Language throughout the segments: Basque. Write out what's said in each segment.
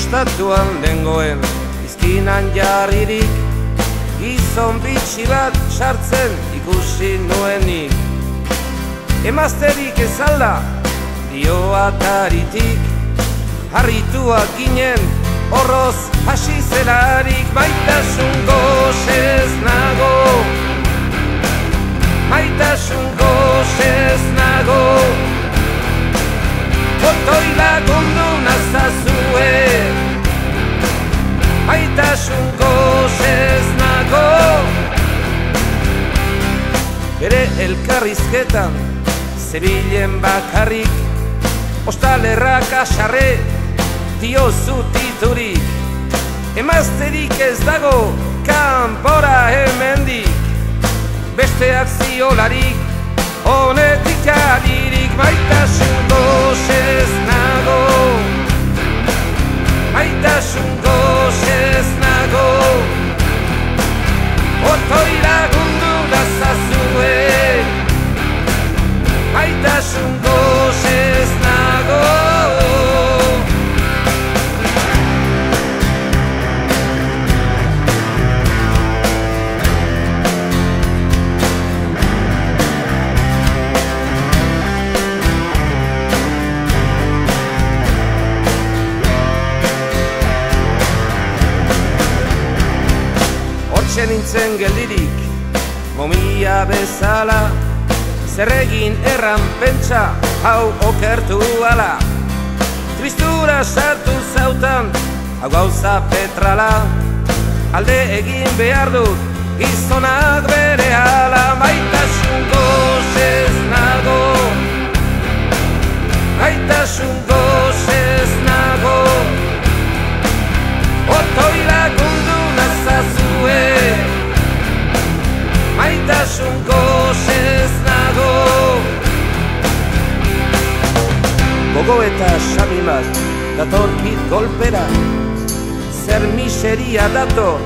kostatuan dengoen izkinan jarririk, gizon bitxi bat sartzen ikusi nuenik. Emazterik ez alda dio ataritik, harrituak ginen horroz hasi zelarik. Maitasun gozez nago, maitasun gozez nago, otoi lagundu nazazue. Maitasun gozez nago, bere elkarrizketan zebilen bakarrik, ostalerrak asarre diozu titurik. Emazterik ez dago kanpora hemendik, besteak ziolarik honetik adirik. Maitasun gozez nago, maitasun gozez nago, otoi lagundu nazazue. Maitasun gozez nago. Nintzen geldirik, momia bezala, zer egin erran pentsa hau okertu ala. Tristura sartu zautan, hau gauza petrala, alde egin behar dut gizonak bere ala. Maitasun gozez nago, maitasun gozez nago, otoi lagundu nazazue. Maitasun gozez nago, gogo eta xami bat datorkit golpera, zer miseria dator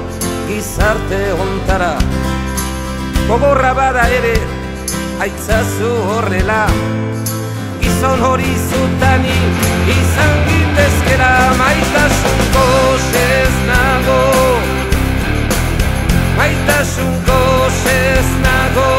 gizarte hontara. Gogorra bada ere aitzazu horrela, gizon hori zutani izan gintezkera. Maitasun gozez nago, maitasun gozez nago,